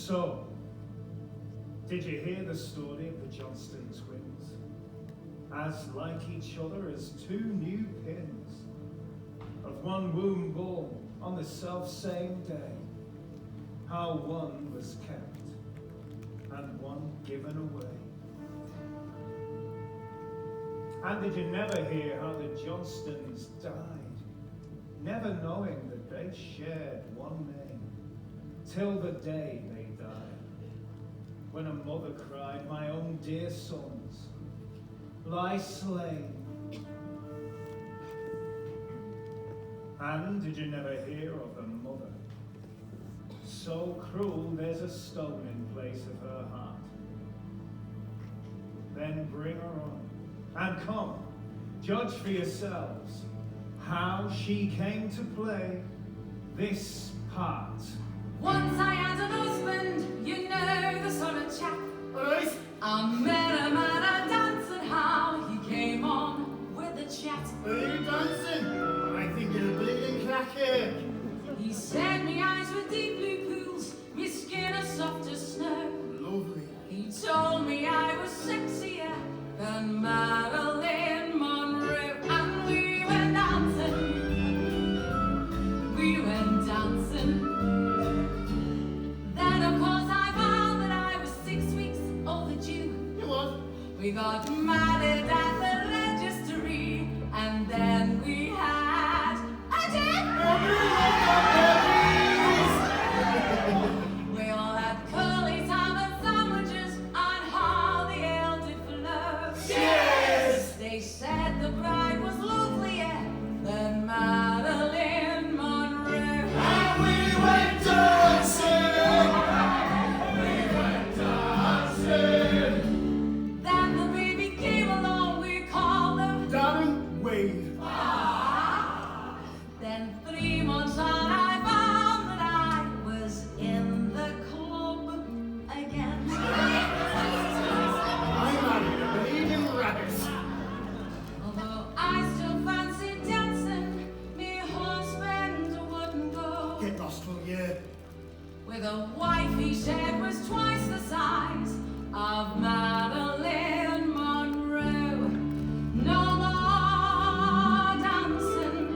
So, did you hear the story of the Johnston twins? As like each other as two new pins, of one womb born on the self-same day, how one was kept and one given away. And did you never hear how the Johnstons died, never knowing that they shared one name, till the day they died, when a mother cried, "My own dear sons, lie slain." And did you never hear of a mother so cruel there's a stone in place of her heart? Then bring her on, and come, judge for yourselves how she came to play this part. Once I had an husband, you know, the sort of chap. Right. I met him at a dance and how he came on with the chat. Are you dancing? I think you're a bleeding cracker. He said me eyes were deep blue pools, me skin as soft as snow. Lovely. He told me I was sexier than Marilyn Monroe. And we went dancing. We went dancing. Then of course I found that I was 6 weeks overdue. You what? We got married at the registry, and then we had a we all had curly salmon sandwiches and how the ale did flow. Yes! They said the bride was lovelier than Marilyn Monroe. And we went dancing. We went dancing. Then the baby came along, we called him. Darren Wade. Then 3 months on, I found that I was in the club again. I married a bleeding rabbit. Although I still fancied dancing, me husband wouldn't go. Get lost for a year. With a wife he said was twice the size of Marilyn Monroe. No more dancing.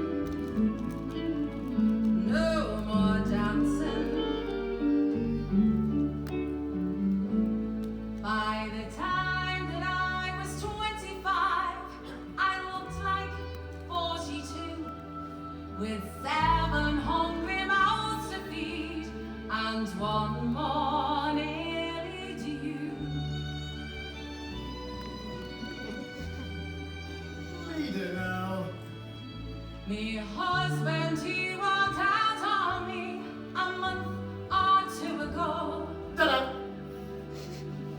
No more dancing. By the time that I was 25, I looked like 42, with 7 hungry mouths to feed and 1 more nearly due. Read it now. Me husband, he walked out on me a month or 2 ago. Ta-da!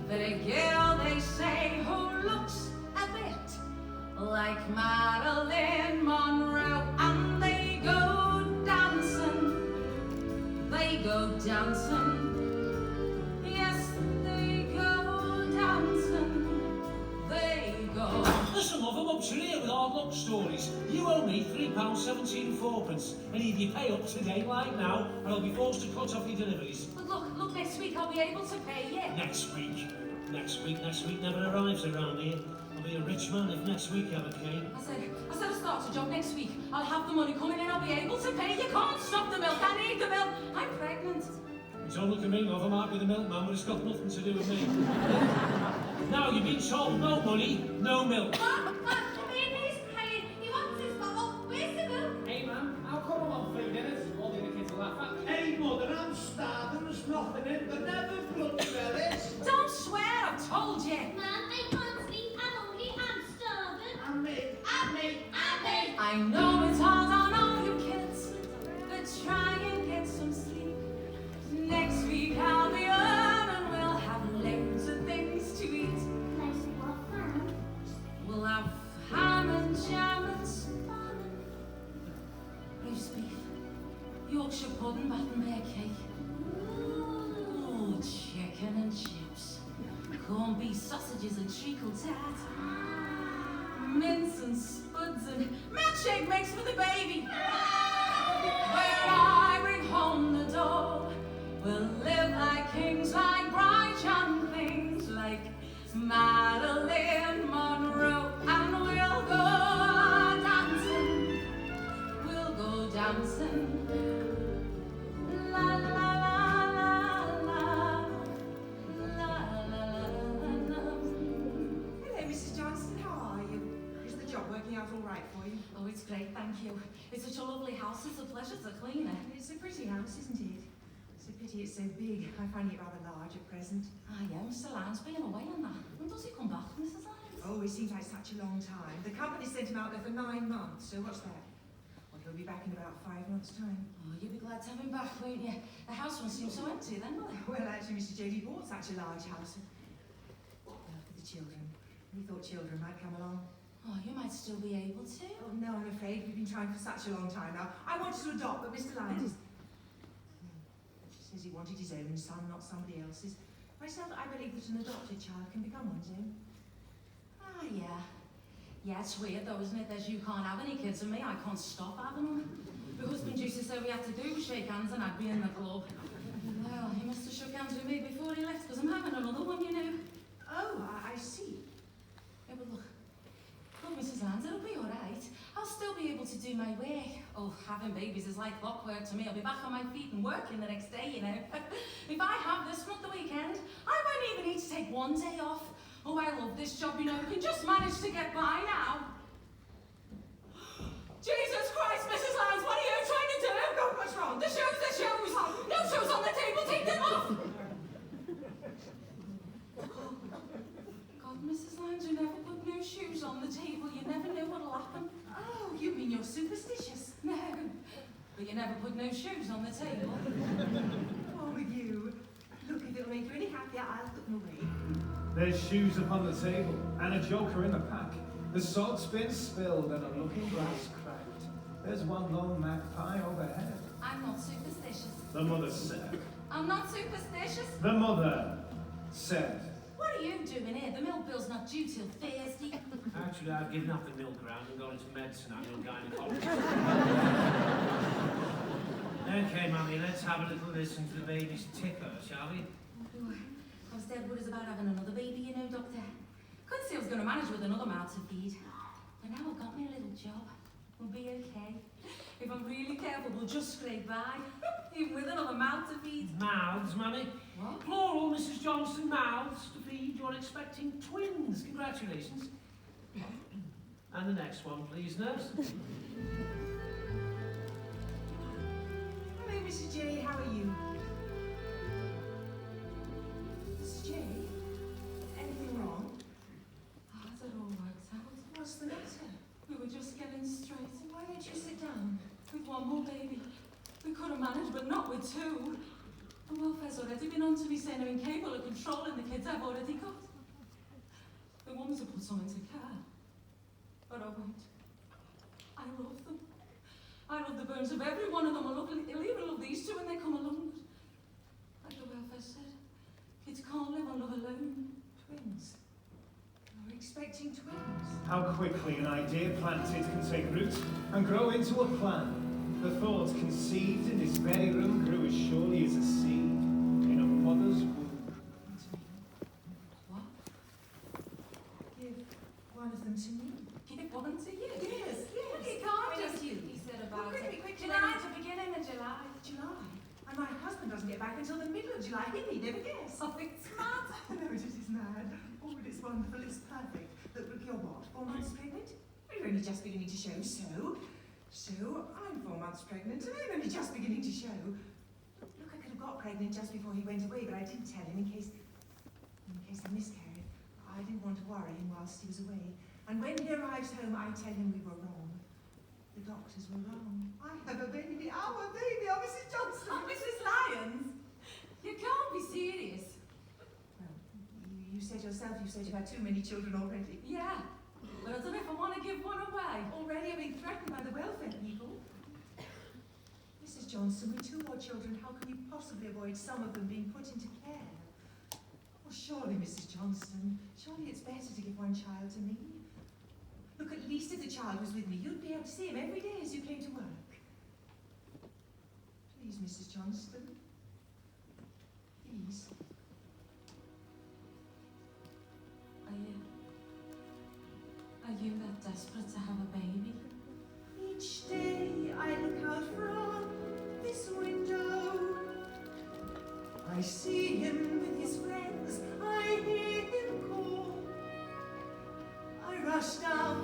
But a girl, they say, who looks a bit like Marilyn Monroe. And they go dancing. They go dancing. Yes, they go dancing. They go. There's some of them up to here with hard luck stories. You owe me £3.17 4pence, and if you pay up to date like now, I'll be forced to cut off your deliveries. But look, next week I'll be able to pay you. Next week never arrives around here. I'll be a rich man if next week ever came. I said I'll start a job next week. I'll have the money coming in, I'll be able to pay. You can't stop the milk, I need the milk. I'm pregnant. Don't look at me, love. I might be the milkman, but it's got nothing to do with me. Now you've been told no money, no milk. Baby's crying. He wants his bottle. Where's the milk? Hey man, how come I'm on food dinners? All the other kids will laugh at me. Hey mother, I'm starving, there's nothing in, but never bloody well is. Don't swear, I've told you. Mum, I can't sleep. I'm hungry. I'm starving. And me. I know it's hard on all you kids, but try and get some sleep. Next week I'll be on and we'll have loads of things to eat. Nice and well fun. We'll have ham and jam and spam, roast beef, Yorkshire pudding, battenberg cake, oh, chicken and chips, corned beef sausages and treacle tart, mince and spuds and milkshake makes for the baby. Where I bring home the dough, we'll live like kings job working out all right for you? Oh, it's great, thank you. It's such a lovely house, it's a pleasure to clean it. It's a pretty house, isn't it? It's a pity it's so big. I find it rather large at present. Ah, yeah, Mr. Lyons been away on that. When does he come back, Mrs. Lyons? Oh, it seems like such a long time. The company sent him out there for 9 months, so what's that? Well, he'll be back in about 5 months' time. Oh, you'll be glad to have him back, won't you? The house won't seem so empty then, will it? Well, actually, Mr. J.D. bought such a large house. Look at the children. We thought children might come along. Oh, you might still be able to. Oh, no, I'm afraid. We've been trying for such a long time now. I wanted to adopt, but Mr. Lyons is... He says he wanted his own son, not somebody else's. Myself, I believe that an adopted child can become one's own. Ah, yeah. Yeah, it's weird though, isn't it? As you can't have any kids and me, I can't stop having them. My husband used to say we had to do was shake hands and I'd be in the club. Well, he must have shook hands with me before he left, because I'm having another one, you know. Oh, I see. Yeah, but look, Mrs. Lyons, it'll be all right. I'll still be able to do my work. Oh, having babies is like clockwork to me. I'll be back on my feet and working the next day, you know. If I have this one at the weekend, I won't even need to take one day off. Oh, I love this job, you know. We can just manage to get by now. Jesus Christ, Mrs. Lyons, what are you trying to do? God, what's wrong? The shoes, the shoes! No shoes on the table, take them off! God, Mrs. Lyons, you never put new shoes on the table. You never know what'll happen. Oh, you mean you're superstitious? No, but you never put no shoes on the table. Oh, with you. Look, if it'll make you any happier, I'll put them away. There's shoes upon the table, and a joker in the pack. The salt's been spilled, and a looking glass cracked. There's one lone magpie overhead. I'm not superstitious. The mother said. I'm not superstitious. The mother said. What are you doing here? The milk bill's not due till Thursday. Actually, I've given up the milk round and gone into medicine and gynecology. Okay, Mummy, let's have a little listen to the baby's ticker, shall we? Oh, I was dead worried about having another baby, you know, Doctor. Couldn't say I was going to manage with another mouth to feed. But now I've got me a little job. We'll be okay. If I'm really careful, we'll just scrape by. Even with another mouth to feed. Mouths, Mummy. What? Plural, Mrs. Johnson, mouths to feed. You're expecting twins. Congratulations. And the next one, please, nurse. Hello, Mrs. J. How are you? Mrs. J? Anything wrong? How's it all worked out? What's the matter? We were just getting straight. Why don't you sit down? With one more baby. We could have managed, but not with two. The welfare's already been on to me saying I'm incapable of controlling the kids I've already got. The ones who put someone to care. But I won't. I love them. I love the bones of every one of them. I'll even love these two when they come along. Like the welfare said, kids can't live on love alone. Twins. You're expecting twins. How quickly an idea planted can take root and grow into a plan. The thought conceived in this very room grew as surely as a seed in a mother's womb. What? Give one of them to me. Give one to you? Yes, yes. You can't When just, is you? he said about Quickly, it. quickly, July, then. the beginning of July. July. And my husband doesn't get back until the middle of July. He'd never guess. Oh, it's mad. No, it is mad. Oh, but it's wonderful. It's perfect. Look, you're what? 4 months pregnant? Well, you're only just beginning to show. So, I'm 4 months pregnant, and I'm only just beginning to show. Look, I could have got pregnant just before he went away, but I didn't tell him in case I miscarried. I didn't want to worry him whilst he was away. And when he arrives home, I tell him we were wrong. The doctors were wrong. I have a baby. Our baby. Oh, Mrs. Johnson. Oh, Mrs. Lyons, you can't be serious. Well, you said yourself, you said you've had too many children already. Yeah, but I don't know if I want to give one away. Already being threatened by the welfare people. Mrs. Johnson, with 2 more children, how can you possibly avoid some of them being put into care? Well, surely, Mrs. Johnson, surely it's better to give one child to me. Look, at least if the child was with me, you'd be able to see him every day as you came to work. Please, Mrs. Johnston. Please. Are you that desperate to have a baby? Each day I look out from this window. I see him with his friends, I hear him call. I rush down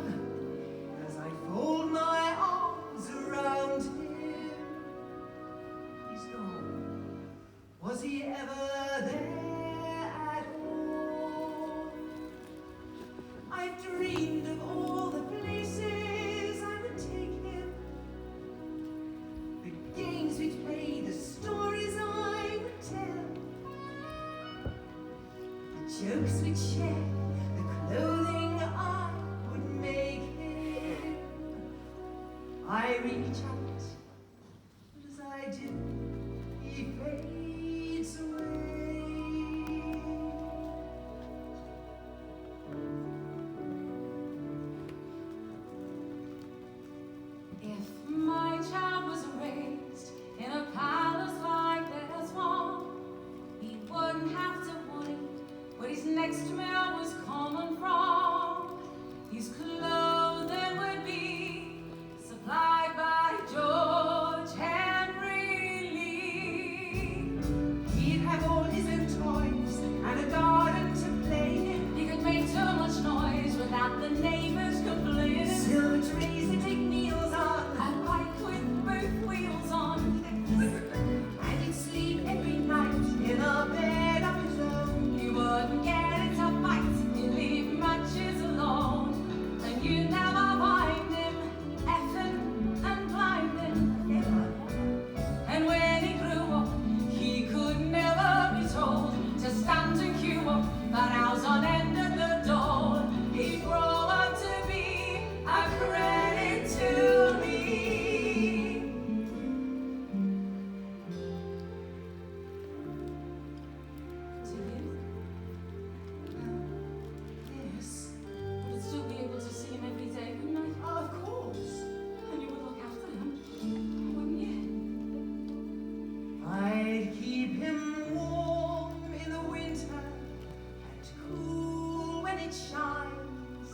looks would share the clothing I would make him. I reach out, but as I do, he fades away. If my child was raised in a palace like this one, he wouldn't have to worry where his next meal was coming from. His clothing would be supplied by George Henry Lee. He'd have all his own toys and a garden to play in. He could make too much noise without the neighbors complaining. Silver trays to take meals on, A bike with both wheels on. and he'd sleep every night in a bed of his own. You wouldn't get into fights, he'd leave matches alone. And you never find him effing and blinding. And when he grew up, he could never be told to stand and queue up for hours on end at the door. He'd grow up to be a credit to me. To you? Yes, Would still be able to see him every day, wouldn't I? of course. And you would look after him, wouldn't you? I'd keep him warm in the winter and cool when it shines.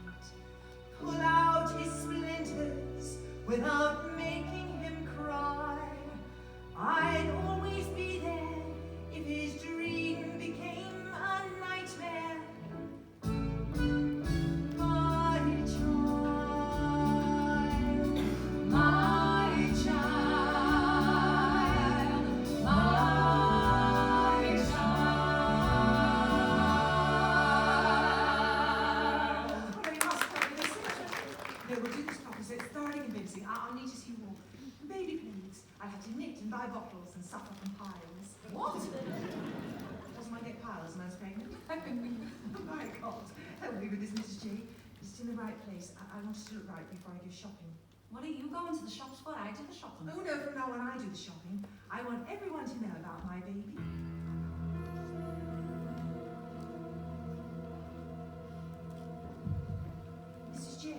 I'd pull out his splinters without making him cry. I'd always be there if his dream became a nightmare. My child, My child, my child. Well, we must go with this. No, we'll do this properly, so it's thoroughly convincing. I'll need to see you walk. Baby, please. I'll have to knit and buy bottles and suffer from piles. What? Doesn't one get piles when I was pregnant? My God. Help me with this, Mrs. J. It's in the right place. I want it to look right before I go shopping. What are you going to the shops for? I do the shopping. Oh, no, from now on I do the shopping. I want everyone to know about my baby. Mrs. J,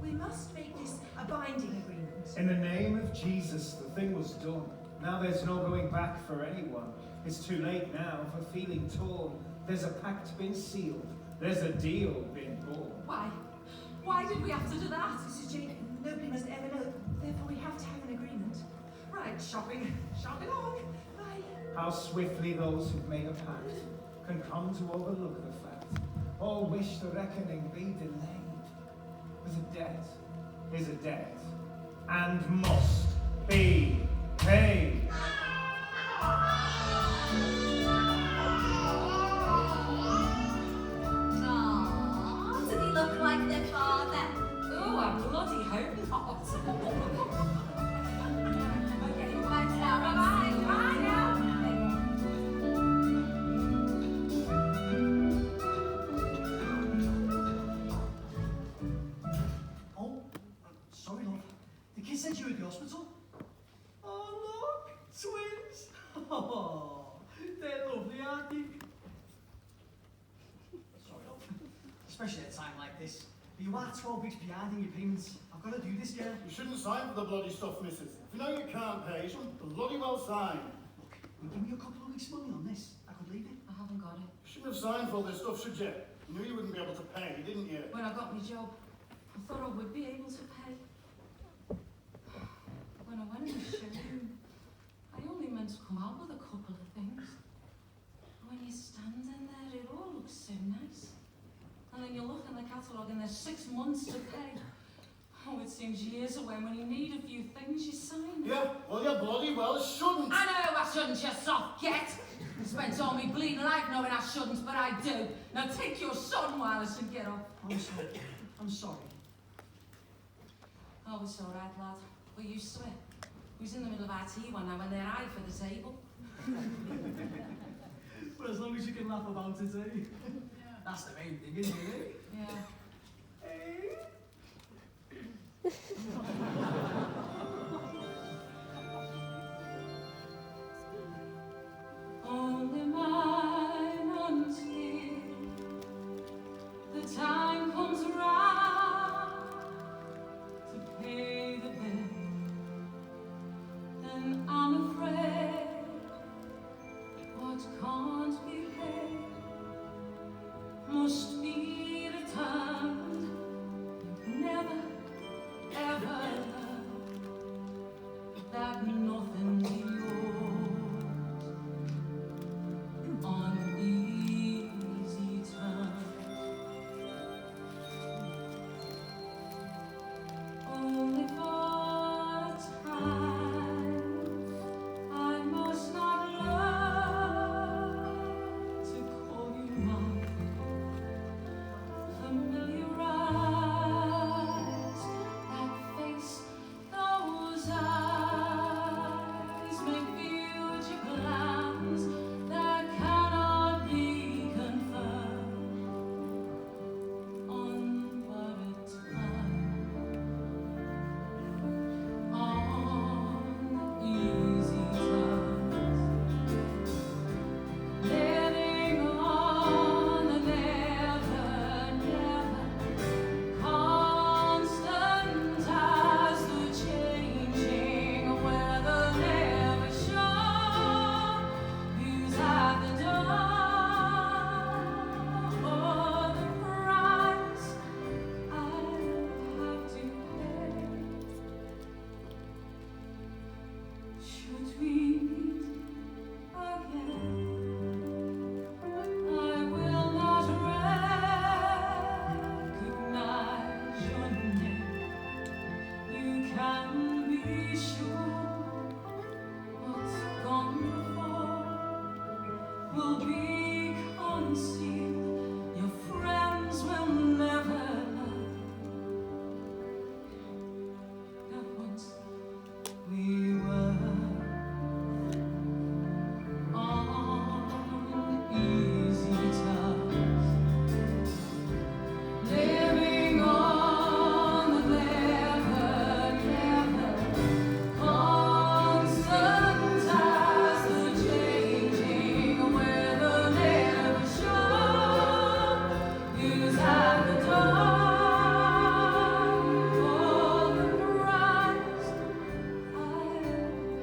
we must make this a binding agreement. In the name of Jesus, the thing was done. Now there's no going back for anyone. It's too late now for feeling torn. There's a pact been sealed. There's a deal been born. Why? Why did we have to do that? Mrs. J, nobody must ever know. Therefore, we have to have an agreement. Right, shopping. Shopping on. Bye. How swiftly those who've made a pact can come to overlook the fact. All wish the reckoning be delayed. But a debt is a debt and must be paid. Aww, does he look like their father? Oh, I bloody hope not. Okay, bye now. Bye-bye. Bye now. Oh, sorry, love. The kid said you were at the hospital. Oh, look, twins. Oh, they're lovely, aren't they? Sorry, love. Especially at a time like this. But you are 12 weeks behind in your payments. I've got to do this, girl. You shouldn't sign for the bloody stuff, missus. If you know you can't pay, you shouldn't bloody well sign. Look, you give me a couple of weeks' money on this. I could leave it. I haven't got it. You shouldn't have signed for all this stuff, should you? You knew you wouldn't be able to pay, didn't you? When I got my job, I thought I would be able to pay. When I went in the showroom, I only meant to come out with a couple of things. When you're standing there, it all looks so nice. And then you look in the catalogue and there's 6 months to pay. Oh, it seems years away. When you need a few things, you sign. Yeah, well, you bloody well shouldn't. I know I shouldn't, you soft get. I spent all my bleeding life knowing I shouldn't, but I do. Now take your son, Wallace, and get off. I'm sorry. I'm sorry. Oh, it's all right, lad. We're used to it. We was in the middle of our tea one now when they're high for the table. But as long as you can laugh about it, eh? That's the main thing, isn't it, Yeah. eh? Eh? Only mine until the time comes around to pay the bill. Then I'm afraid what can't be paid must be returned. Never, ever that nothing's yours on easy terms. Only for a time I must not learn to call you mine. Familiar eyes that face those eyes make future plans that cannot be confirmed on but a time, on easy terms, living on the never, never, constant as the changing weather, never sure who's at the door, or the price I'll have to pay. Should we meet again, I will not recognize your name. You can be sure what's gone before will be concealed. Your friends will never know that once we were on easy terms, living on the never, never, constant as the changing weather, never sure who's at the door, for the price I'll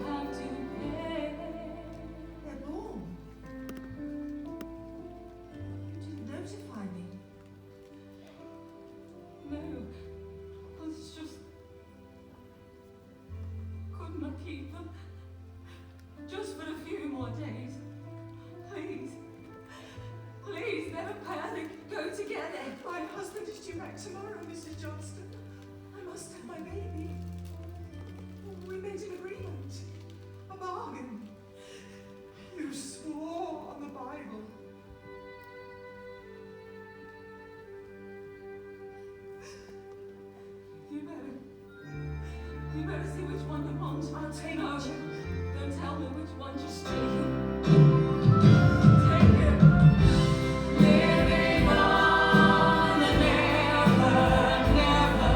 have to pay. They're born. You didn't notify me. No, it's just could not keep them. Just for a few more days. Please, please, never panic. Go together. My husband is due back tomorrow, Mrs. Johnston. I must have my baby. We made an agreement. A bargain. You swore on the Bible. You better see which one you want. I'll take No, it. don't tell me which one, just take him. Take him. Living on the never, never,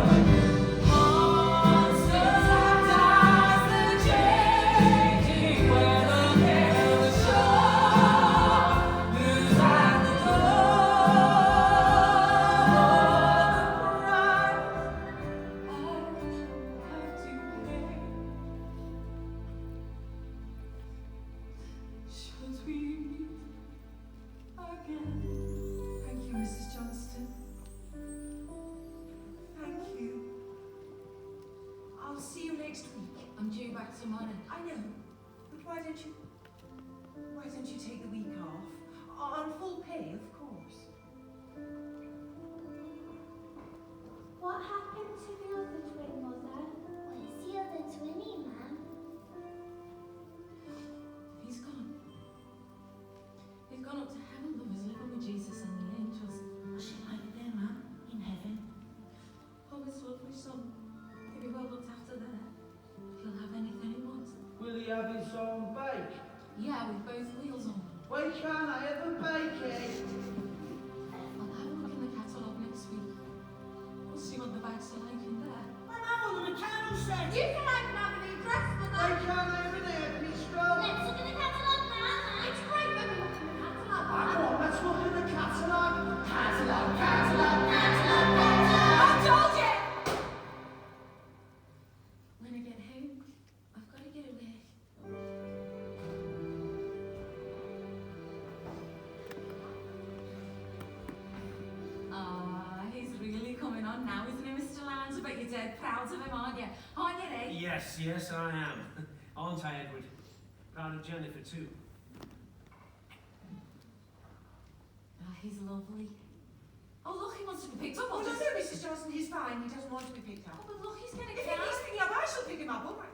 constant as the changing weather, never sure who's at the should we meet again? Thank you, Mrs. Johnston. Thank you. I'll see you next week. I'm due back tomorrow. I know, but why don't you take the week off? On full pay, of course. What happened to the other twin, Mother? Where's the other twinny, Mum? He's gone. He's gone up to heaven, love. He's living with Jesus and the angels. What's it like there, Mum? In heaven? Oh, his lovely son. He'll be well looked after there. He'll have anything he wants. Will he have his own bike? Yeah, with both wheels on. Why can't I have a bakey? I'll have a look in the catalogue next week. We'll see what the bags are like in there. Well, I'm on the candle set. You can have an avenue dress for Why that. can't I have an hairpiece straw? Let's look at the catalogue now. It's great when we look at the catalogue. I go on, let's look at the catalogue. Catalogue, catalogue, Catalogue, catalogue. I told you! When I get home, I've got to get away. He's really coming on now, isn't he, Mr. Lyons? I bet you're dead proud of him, aren't you? Aren't you, Ray? Yes, yes, I am. Aren't I, Edward? Proud of Jennifer, too. He's lovely. Oh, look, he wants to be picked up. Oh, I'll no, just... no, Mrs. Johnson, he's fine. He doesn't want to be picked Oh, up. but look, he's getting If he needs picking up, I shall pick him up, all right?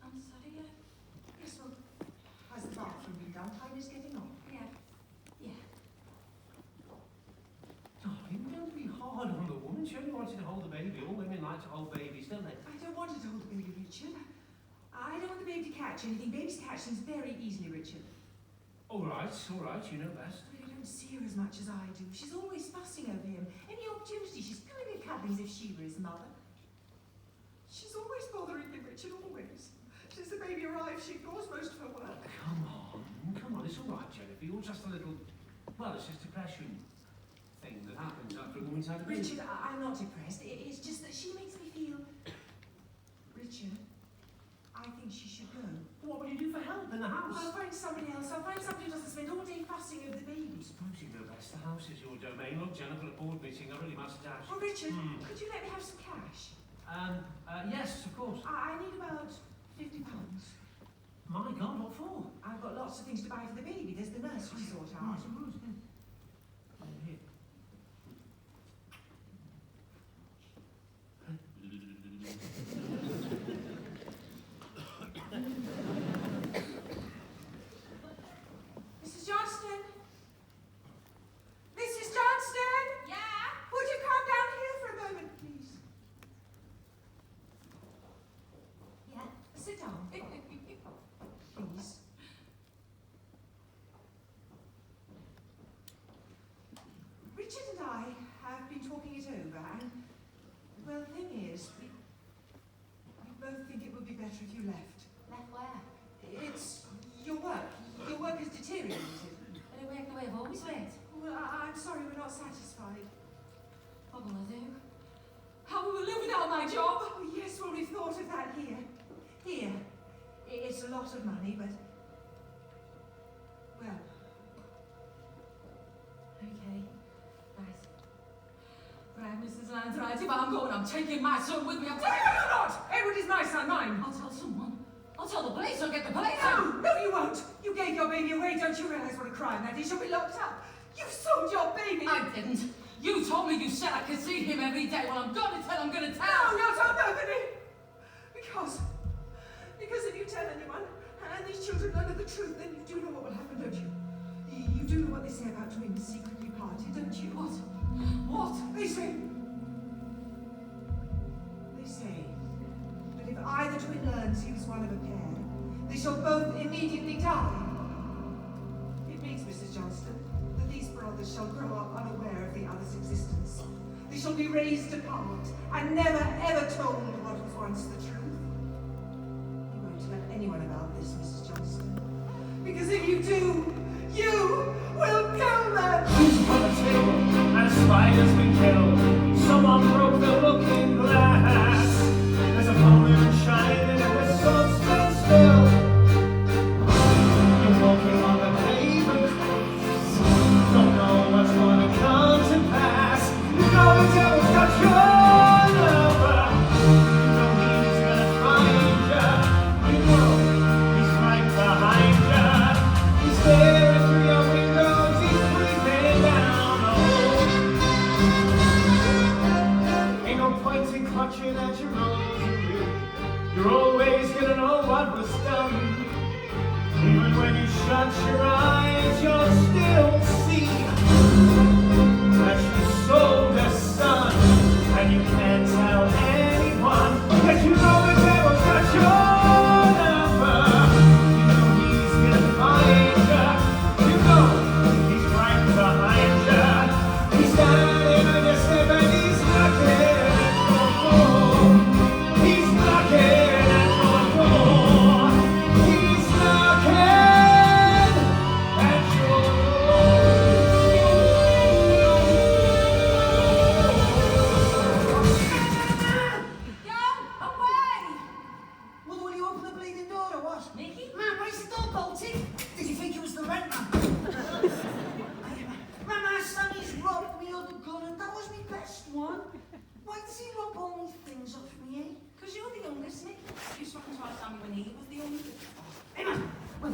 I'm sorry, yeah. Yes, well, has the bathroom been done? Time is getting on. Yeah. Yeah. Darling, don't be hard on the woman. She only wanted to hold the baby. All women like to hold babies, don't they? I don't want to hold the baby, Richard. I don't want the baby to catch anything. Babies catch things very easily, Richard. All right, you know best. But I don't see her as much as I do. She's always fussing over him. Any opportunity, she's going to cuddling as if she were his mother. She's always bothering him, Richard, always. Since the baby arrived, she ignores most of her work. Come on, it's all right, Jennifer. You're just a little... Well, it's just depression thing that happens after a woman's had a baby. Richard, I'm not depressed. It's just that she makes me feel... Richard, I think she should go. What will you do for help in the house? I'll find somebody else. I'll find somebody who doesn't spend all day fussing over the baby. I suppose you know best. The house is your domain. Look, Jennifer, a board meeting. I really must dash. Oh, Richard, could you let me have some cash? Yes, of course. I need about £50. My God, what for? I've got lots of things to buy for the baby. There's the nursery sort out. Here. Mrs. Johnston? Mrs. Johnston? Yeah? Would you come down here for a moment, please? Yeah. Sit down. Please. Richard and I have been talking it over, and, well, the thing is, we both think it would be better if you left. Left where? It's your work. Your work has deteriorated. But I work the way I've always worked. Well, I'm sorry, we're not satisfied. What will I do? How will I live without my job? Oh, yes, well, we've thought of that here. Here. It's a lot of money, but... Well, Okay. Right, Mrs. Lyons, right, if I'm going, I'm taking my son with me. I'm taking... no, you're not! Edward is my son, mine. I'll tell someone. I'll tell the police. I'll get the police. No, you won't. You gave your baby away. Don't you realise what a crime that is? You'll be locked up. You sold your baby. I didn't. You told me you said I could see him every day. Well, I'm going to tell. I'm going to tell. No, not on nobody. Because if you tell anyone, and these children learn of the truth, then you do know what will happen, don't you? You do know what they say about twins secretly parted, don't you? What? What? They say that if either twin learns he was one of a pair, they shall both immediately die. It means, Mrs. Johnston, that these brothers shall grow up unaware of the other's existence. They shall be raised apart and never ever told what was once the truth. You won't tell anyone about this, Mrs. Johnston, because if you do, you will kill them. Who's on the table and spiders we kill? Someone broke the looking glass. There's a full moon shining and the sun stands still. You're walking on the pavement. Don't know what's gonna come to pass. You know the devil's got your number. You know he's gonna find ya. You know he's right behind ya. He's staring through your windows. He's creeping down. Oh, ain't no point in clutching at your rosary. You're always gonna know what was done. Even when you shut your eyes, you'll still see that you sold a son, and you can't tell anyone because you know the devil's got your number. You know he's gonna find ya. You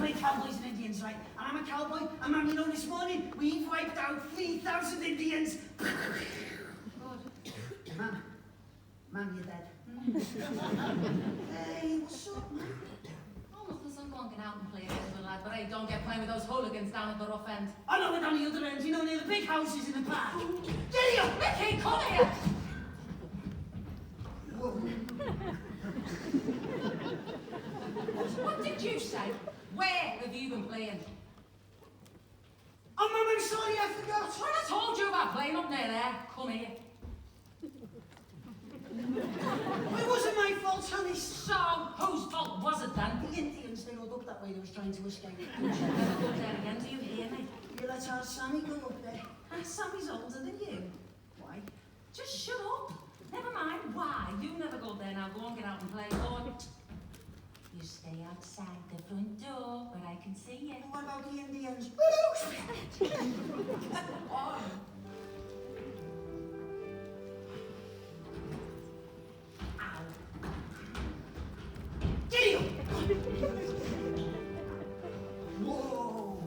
play cowboys and Indians, right? And I'm a cowboy, and man, you know, this morning, we've wiped out 3,000 Indians. Ma'am, you're dead. Hey, what's up, man? Oh, nothing, son, go on, get out and play this with lad, but hey, don't get playing with those hooligans down at the rough end. I know it on the other end, you know, near the big houses in the park. Get up! Mickey, come here! Whoa. What did you say? Where have you been playing? Oh, Mum, I'm sorry, I forgot. Well, I told you about playing up near there. Come here. It wasn't my fault, honey. So, whose fault was it then? The Indians, they rode up that way, they was trying to escape. Never go there again, do you hear me? You let our Sammy go up there. Sammy's older than you. Why? Just shut up. Never mind why. You never go there now. Go on, get out and play. Go on. You stay outside the front door where I can see you. What about the Indians? Oh. Ow. Get him! Whoa!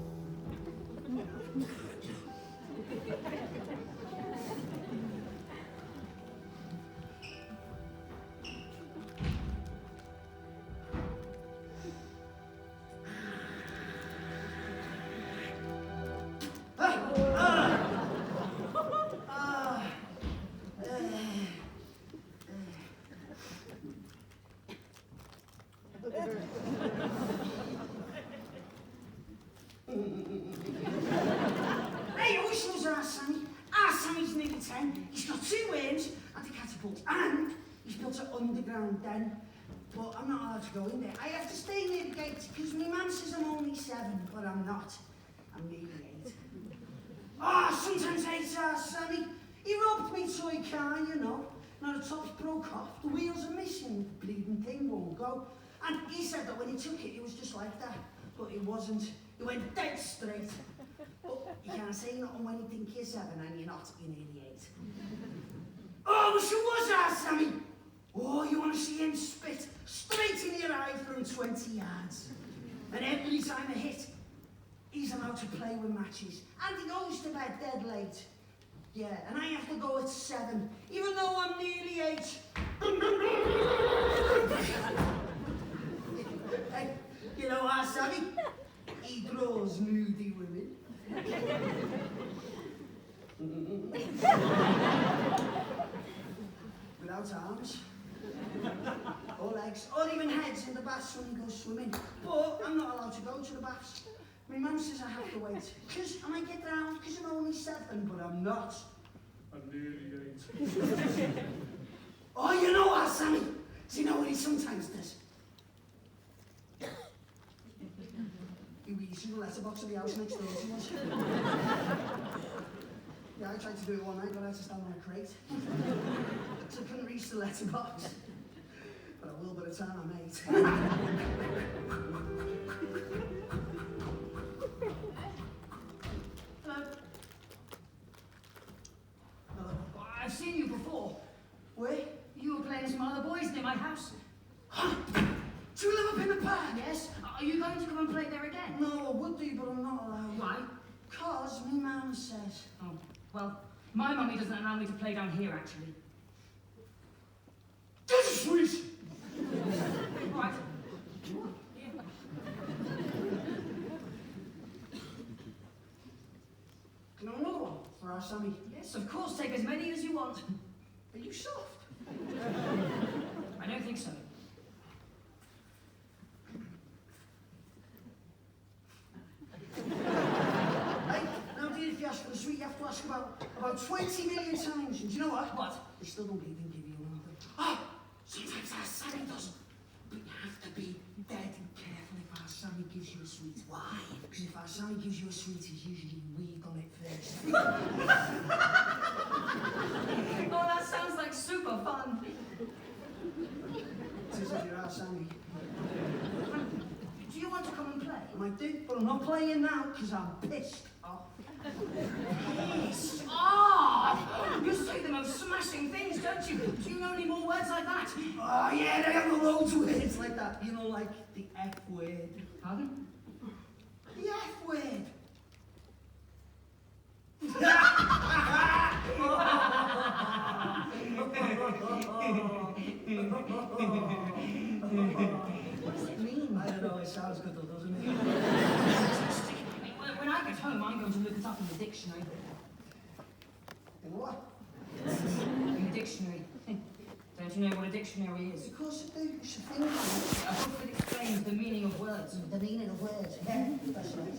Hey, whistles our Sammy. Our Sammy's nearly 10. He's got 2 worms and a catapult, and he's built an underground den. But I'm not allowed to go in there. I have to stay near the gate because my man says I'm only 7, but I'm not. I'm nearly 8. Sometimes I hate our Sammy. He robbed me toy car, you know. Now the top's broke off, the wheels are missing, the bleeding thing won't go. And he said that when he took it, it was just like that. But it wasn't. It went dead straight. But you can't say nothing when you think you're 7 and you're not, you're nearly 8. Oh, but who was our Sammy? Oh, you want to see him spit straight in your eye from 20 yards. And every time I hit, he's allowed to play with matches. And he goes to bed dead late. Yeah, and I have to go at 7, even though I'm nearly 8. Hey, you know our Sammy? He draws nudie women. Without arms. Or legs, or even heads in the baths when he goes swimming. But I'm not allowed to go to the baths. My mum says I have to wait. Because I might get drowned because I'm only 7, but I'm not. I'm nearly 8. Oh, you know our Sammy. Do you know what he sometimes does? He reads through the letterbox of the house next door to us. Yeah, I tried to do it one night, but I had to stand on a crate. So I couldn't reach the letterbox. But I will by the time I'm 8. Hello. Hello. I've seen you before. Where? You were playing some other boys near my house. Do you live up in the park? Yes. Are you going to come and play there again? No, I would do, but I'm not allowed. Why? Because my mum says. Oh, well, my mummy doesn't allow me to play down here, actually. This is sweet! Right. Can I have another one for our Sammy? Yes, of course, take as many as you want. Are you soft? I don't think so. Hey, now dear, if you ask for the sweet, you have to ask about 20 million times. And do you know what? What? They still don't even give you anything. Oh, sometimes our Sammy doesn't. But you have to be dead careful if our Sammy gives you a sweet. Why? Because if our Sammy gives you a sweet, he's usually weak on it first. Oh, that sounds like super fun. It is if you're our Sammy. Do you want to come and play? I might do, but I'm not playing now because I'm pissed off. Pissed off! You say the most smashing things, don't you? Do you know any more words like that? Oh yeah, they have loads of words like that. You know, like the F word. Pardon? The F word. What does it mean? I don't know, it sounds good though, doesn't it? When I get home, I'm going to look it up in the dictionary. In what? In the dictionary. Don't you know what a dictionary is? Of course I do. You should think A book that explains the meaning of words. the meaning of words. Yeah, that's right.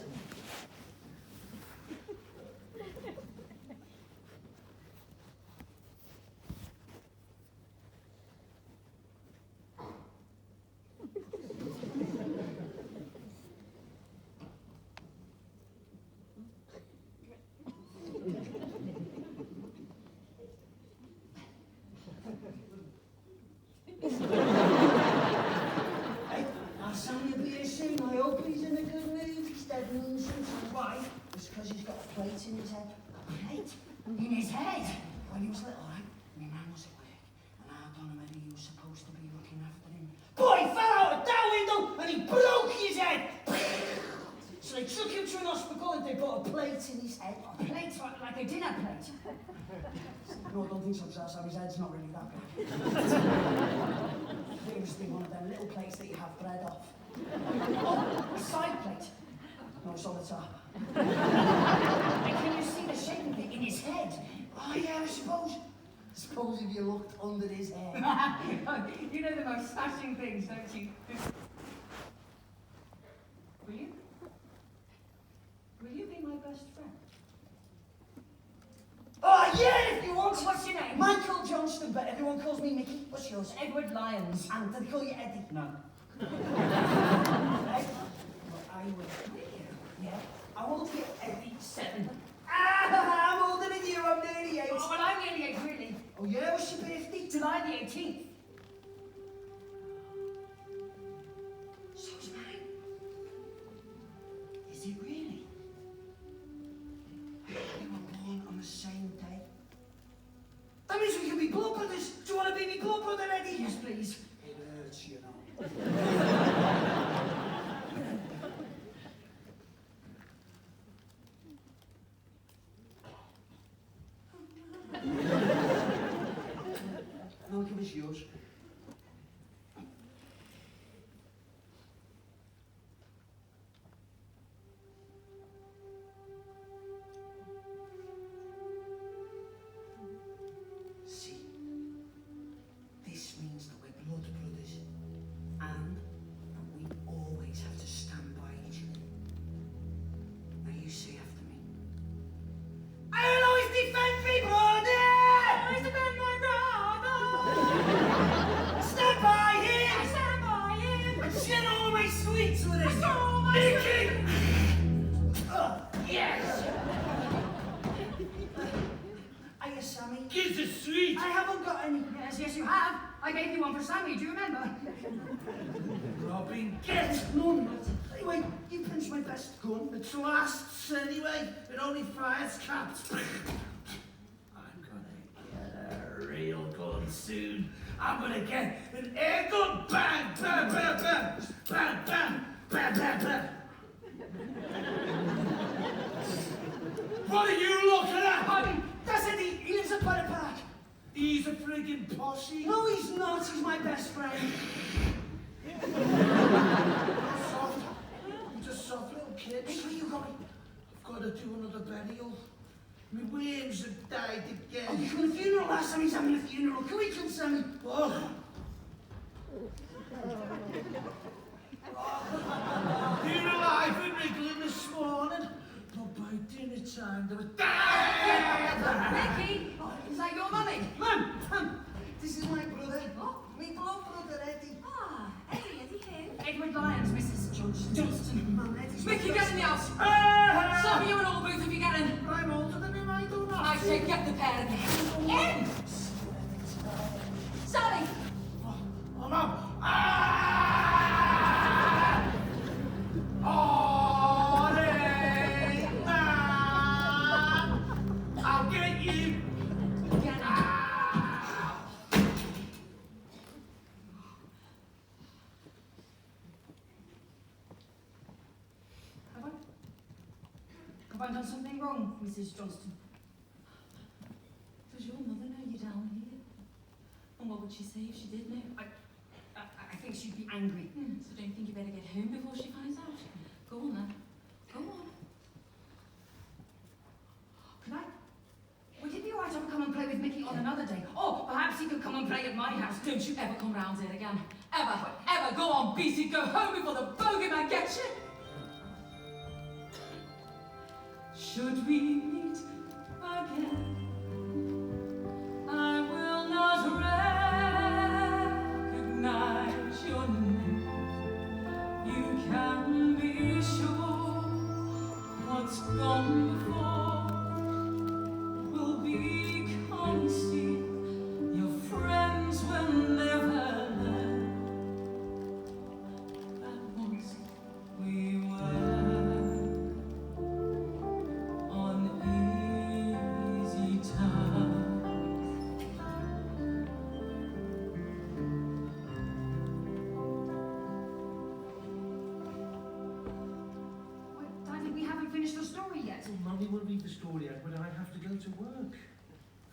Sammy will be here soon. I hope he's in a good mood. He's dead nonsense. Why? Just because he's got a plate in his head. A plate? In his head? When he was little, right? My man was at work, and I don't know whether he was supposed to be looking after him. Boy, he fell out of that window, and he broke his head. So they took him to an hospital, and they put a plate in his head. A plate? Like a dinner plate? No, I don't think so, because Sammy's head's not really that big. I think it was one of them little plates that you have bread off. Oh, a side plate? No, it's on the top. And can you see the shape of it in his head? Oh, yeah, I suppose. I suppose if you looked under his hair. You know the most smashing things, don't you? Will you? Will you be my best friend? Oh, yeah, if you want. What's your name? Michael Johnston, but everyone calls me Mickey. What's yours? Edward Lyons. And do they call you Eddie? No. Right? Well, I will. Yeah. How old are you? 87. Ah, I'm older than you. I'm nearly 8. Oh, well, I'm nearly 8, really. Oh, yeah? What's your birthday? July the 18th. So's mine. Is it really? We were born on the same day. That means we can be blood brothers. Do you want to be my blood brother, Eddie? Yes, please. It hurts, you know. Now give us yours. See, this means that we're blood brothers, and that we always have to stand by each other. Now you say after me. I'll always defend me, brother! Always defend my brother! Stand by him! Stand by him! And share all my sweets with him! Share all my Mickey! Yes! Hiya, Sammy. Kids are sweet. I haven't got any. Yes, you have. I gave you one for Sammy, do you remember? Robin, Get none. Anyway, you pinched my best gun. it lasts anyway. It only fires caps. I'm gonna get a real gun soon. I'm gonna get an air gun. Bang, bang, bang, bang, bang, bang, bang, bang, bang. What are you looking at? Honey, that's Eddie. He lives at Butter Park. He's a friggin' posse. No, he's not. He's my best friend. Soft. He's a soft little kid. Hey, where you going? I've got to do another burial. My worms have died Oh, again. you got a funeral last time he's having a funeral. Can we come, Sammy? Oh. You were alive and wriggling this morning, but by dinner time there was... Mickey! Is that your mummy? Mum, this is my brother. Me blood brother, Eddie. Ah, Eddie who? Edward Lyons, Mrs. Johnston. Mum, Eddie's Mickey, my get in the house. Ah! Stop you in all booth if you get in. I'm older than him, I don't know. I say get the pair in. In! Sally! Oh, no. Ah! Ollie! Ah! I'll get you. Get in. Have I done something wrong, Mrs. Johnston? Does your mother know you down here? And what would she say if she did know? I think she'd be angry. So don't you think you better get home before she finds out? Go on then. Go on. Can I? Would it be alright if I come and play with Mickey on another day? Or perhaps he could come and play at my house. Don't you ever come round here again. Ever. Ever. Go on, beat it. Go home before the bogeyman gets you. Should we meet again, I will not recognize your name. You can be sure what's gone before will be concealed. Your friends will never learn that once we were on easy terms. Wait, Daddy, we haven't finished the story yet. Well, Mummy will read the story out, but I have to go to work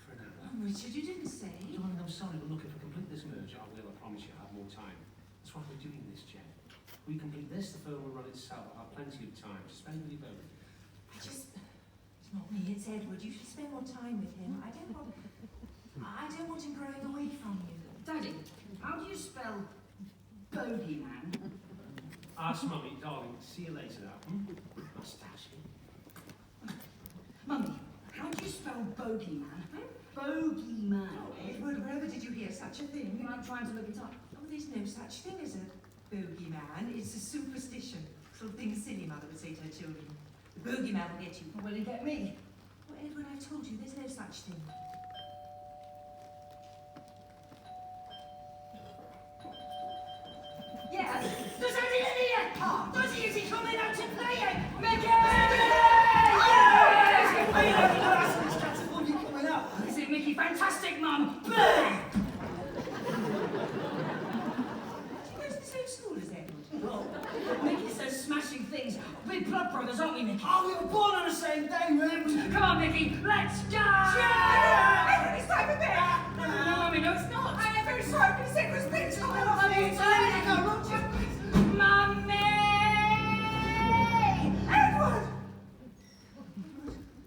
for an hour. Oh, Richard, you didn't say. Darling, I'm sorry, but look, if I complete this merger, I will, I promise you, I'll have more time. That's why we're doing this, Jen. We complete this, the firm will run itself. I'll have plenty of time to spend with you both. It's not me, it's Edward. You should spend more time with him. I don't want him growing away from you. Daddy, how do you spell bogeyman? Ask Mummy, darling, see you later now. Mustache. Mummy, how do you spell bogeyman? Bogeyman. Edward, wherever did you hear such a thing? I'm trying to look it up. Oh, there's no such thing as a bogeyman. It's a superstition. Something silly mother would say to her children. The bogeyman will get you. Will he get me? Well, Edward, I told you, there's no such thing. Yes. Does Eddie in here? Does he? Is he coming out to play it? Mickey! Yes! Is it Mickey? Fantastic, Mum! Bang! Do you go to the same school as Edward? Oh, Mickey says smashing things. We're blood brothers, aren't we, Mickey? Oh, we were born on the same day, man. Come on, Mickey, let's go! Edward, it's time for bed! No, Mummy, no, it's not. I am very sorry, but he said it was bedtime. Mummy, it's Mummy! Edward!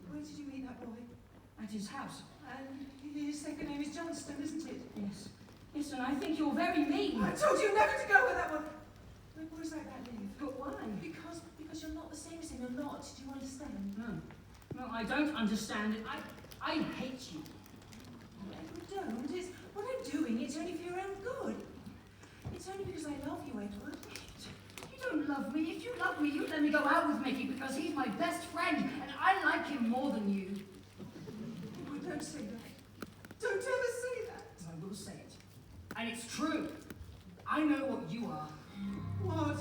Where did you meet that boy? At his house. And his second name is Johnston, isn't it? Yes. Yes, and I think you're very mean. I told you never to go with that one. Why boys like that leave? But why? Because you're not the same as him. You're not. Do you understand? No. No, I don't understand it. I hate you. Edward, don't. It's what I'm doing. It's only for your own good. It's only because I love you, Edward. You don't love me. If you love me, you'd let me go out with Mickey because he's my best friend and I like him more than you. Edward, don't say that. Don't ever say that. I will say it. And it's true. I know what you are. What?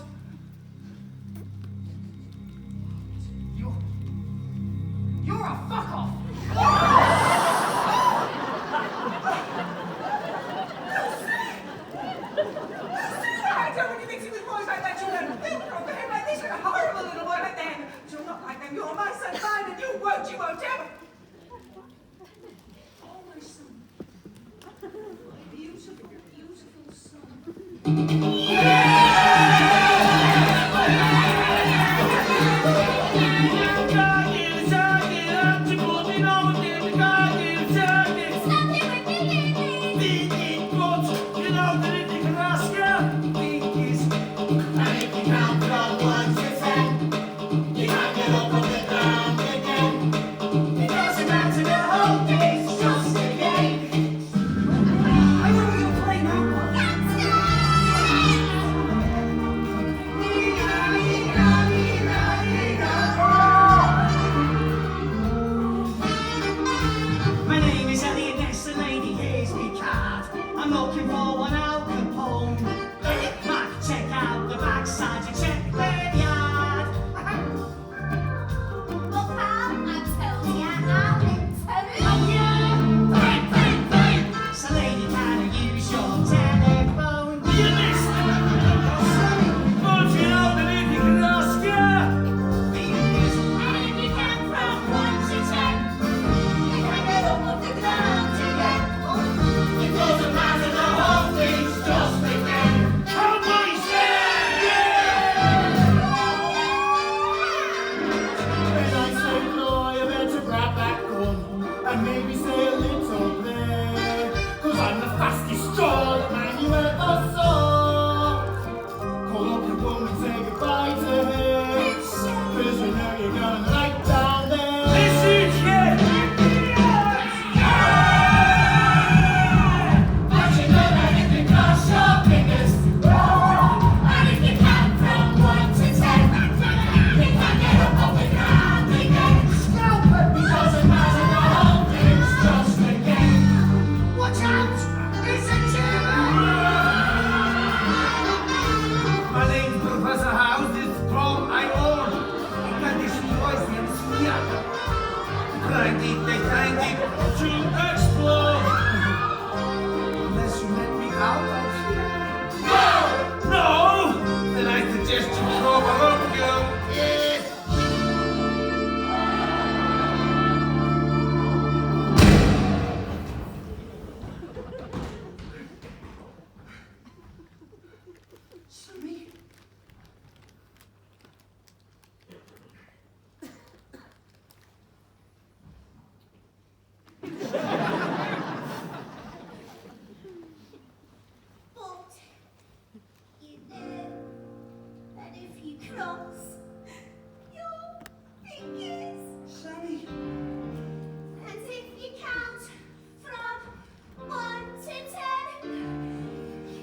You're a fuck off! I don't want you mixing with boys like that, children. They'll behave like this and a horrible little boy like them. You're not like them. You're my son, mine, and you won't ever. Oh, my son. My beautiful, beautiful son. Can How about you? No! Then I suggest you go home, girl. Yes! Sammy? But you know that if you cross your fingers Sammy? and if you count from 1 to 10,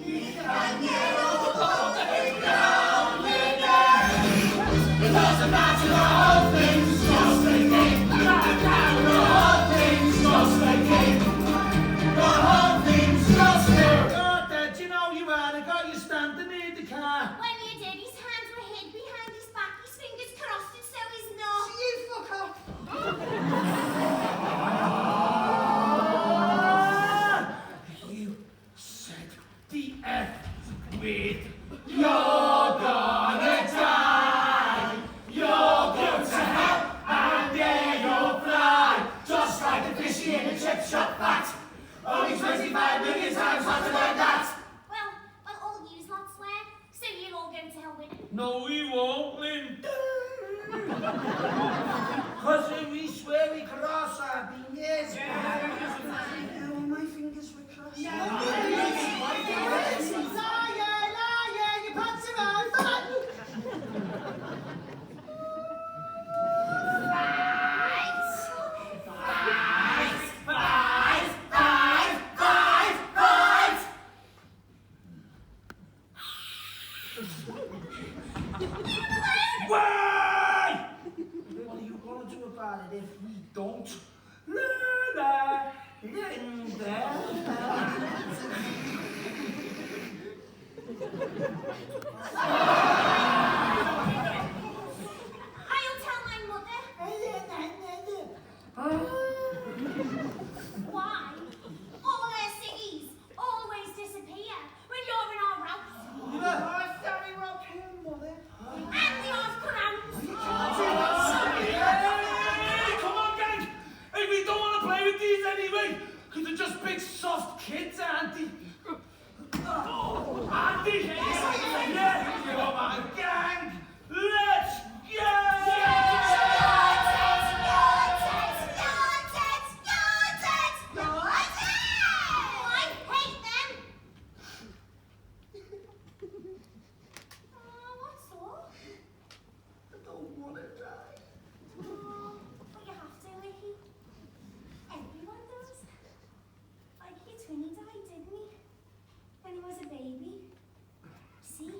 you can get all the ground It doesn't matter the whole thing's just a game. The whole thing's just a game. The whole thing's just a game. Oh, Dad, you know you had. I got you standing near the car. When you did, his hands were hid behind his back, his fingers crossed, and so he's not. You fuck off! You said the F word. You're gonna die. You're going to hell, and there you'll fly. Just like the fishy in a chip shop fat. Only 25 million times hotter than that. Well, all yous lot swear, so you'll all go to hell with him. No, we won't, Lynn. Because if we swear we cross our fingers. Oh, my fingers were crossed. Liar, you pants him out. Why? What are you going to do about it if we don't? I'll tell my mother. Why? All their ciggies always disappear when you're in our route. And the odd crowns. Hey, come on, gang! Hey, we don't want to play with these anyway, because they're just big soft kids, aren't they? Aren't they? Yeah, come on, gang! Let's go! I hate them. What's up? I don't want to die. But you have to, Mickey. Everyone does. Like your twinny died, didn't he? When he was a baby. See?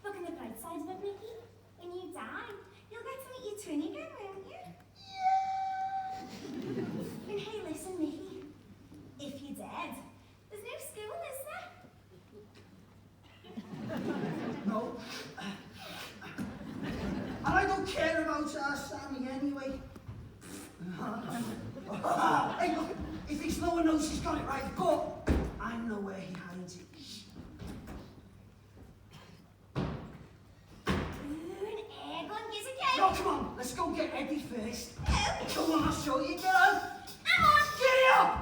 Look on the bright side of it, Mickey. When you die, you'll get to meet your twinny again, won't you? Yeah! And hey, listen, Mickey. If you're dead, there's no school, is there? No. And I don't care about our Sammy anyway. Hey, look, he thinks no one knows he's got it right, but I know where he hides it. Ooh, an air gun gives a cake. No, come on, let's go get Eddie first. Oh, Come on, I'll show you, get on. come on. Get up!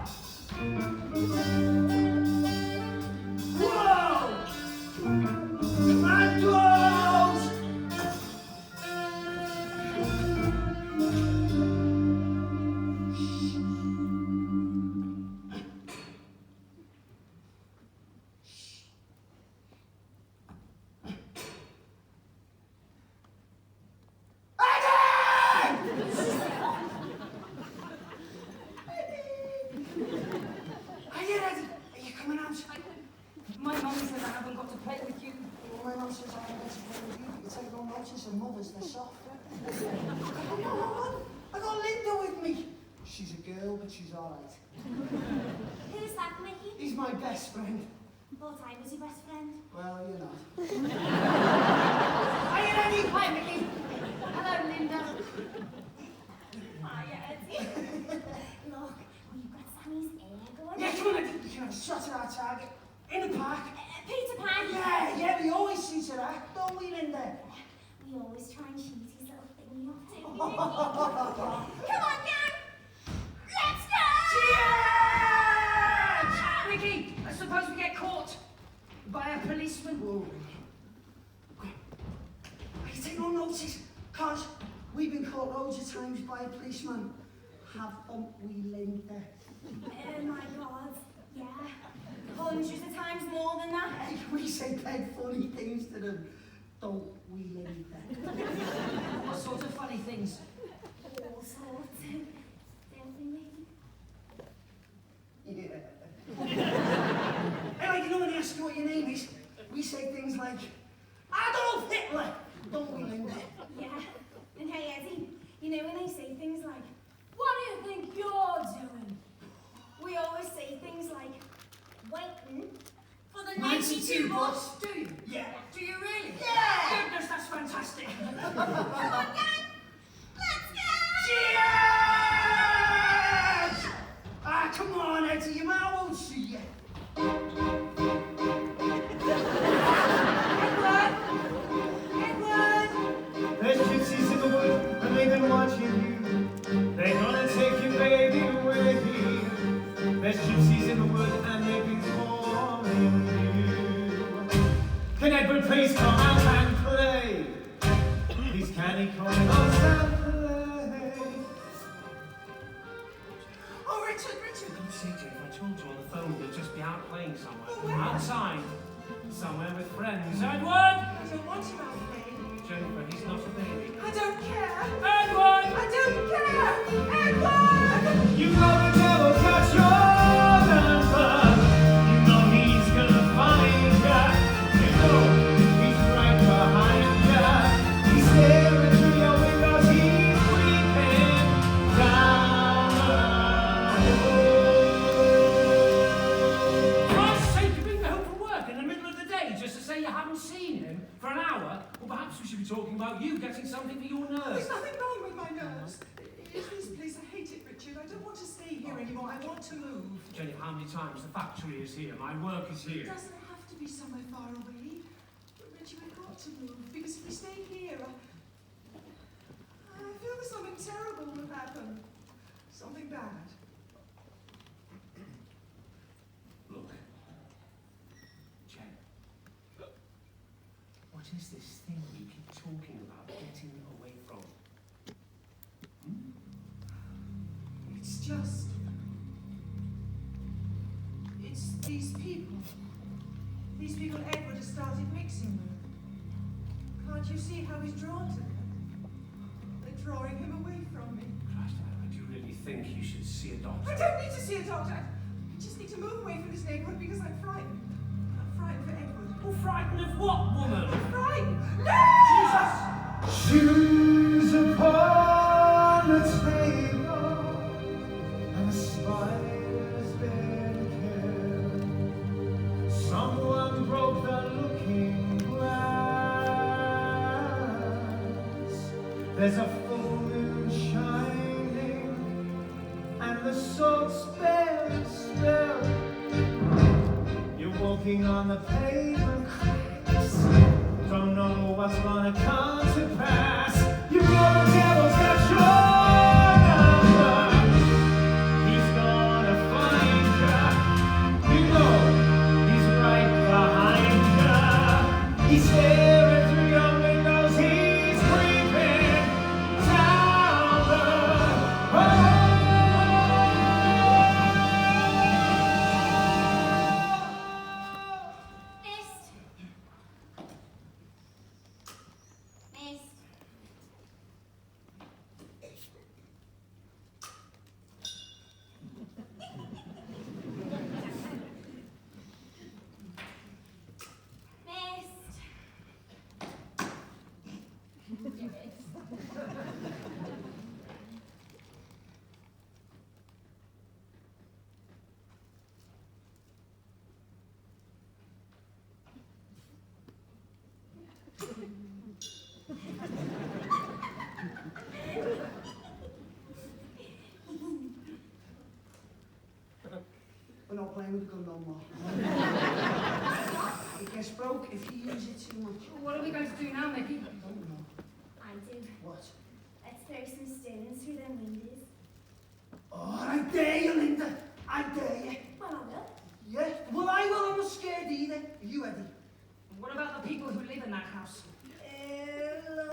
Whoa! Commandos! Are you ready? Are you coming out? My mum says I haven't got to play with you. Well, my mum says I haven't got to play with you, but you take no notice of mothers, they're softer. I got Linda with me. She's a girl, but she's alright. Who's that, Mickey? He's my best friend. Thought I was your best friend. Well, you're not. Are you ready? Hi, Mickey. Hello, Linda. Hiya, Eddie. Look, we've got Sammy's air gun. Yeah, come on, Eddie. We can have a shot at our target. In the park. Peter Pan. Yeah, we always see to that, don't we, Linda? We always try and shoot his little thingy off, don't we? Come on, gang! Let's go! Cheers! Ricky, I suppose we get caught by a policeman. Whoa. You take no notice, cause we've been caught loads of times by a policeman. Haven't we, Linda? Oh my God, yeah. Hundreds of times more than that. Hey, we say dead funny things to them, don't we, Linda? What sort of funny things? All sorts. Don't we, maybe? Yeah. Hey, like, you know when they ask you what your name is, we say things like, Adolf Hitler, don't we, Linda? Yeah. And hey, Eddie, you know when they say things like, what do you think you're doing? We always say things like, waiting for the 92 bus. Do you? Yeah. Do you really? Yeah. Goodness, that's fantastic. Come on, gang. Let's go! Cheers! Ah, come on, Eddie, your man won't see you. Edward! There's gypsies in the wood, and they've been watching you. They're gonna take your baby away. There's gypsies in the wood, and they've been calling you. Can Edward please come out and play? Please can he come out and play? Oh, Richard! CJ, if I told you on the phone they'd just be out playing somewhere. Outside. Somewhere with friends. Edward! I don't want him out playing. Jennifer, he's not a baby. I don't care. Edward! I don't care. Edward! You know the devil's got your number. You know he's gonna find ya. You know he's right behind ya. He's staring through your windows. He's creeping down the road. For God's sake, you've been home from work in the middle of the day just to say you haven't seen him for an hour? Well, perhaps we should be talking about you getting something for your nerves. There's nothing wrong with my nerves. It's this place. I hate it, Richard. I don't want to stay here anymore. I want to move. Jenny, how many times? The factory is here. My work is It here. doesn't have to be somewhere far away. But Richard, we've got to move because if we stay here, I feel that something terrible will happen. Something bad. Look. Jen. What is this thing you keep talking about getting away from? It's just. It's these people. These people Edward has started mixing with. Can't you see how he's drawn to them? They're drawing him away from me. Christ, do you really think you should see a doctor? I don't need to see a doctor. I just need to move away from this neighborhood because I'm frightened. I'm frightened for Edward. Well, frightened of what, woman? I'm frightened. No! Shoes upon the table, and the spider's been killed. Someone broke the looking glass. There's a full moon shining, and the salt spell. You're walking on the pavement cracks. Don't know what's gonna come to pass. You know the devil's got your number. He's gonna find ya. You know he's right behind ya. He's staring through your windows. He's creeping down the road. Mist. Mist. Mist. We're not playing with the gun no more. if you use it too much. What are we going to do now, Mickey? I do. What? Let's throw some stones through them windows. Oh, I dare you, Linda. I dare you. Well, I will. Yeah, well, I will. I'm not scared either. Are you ready? What about the people who live in that house? Hello,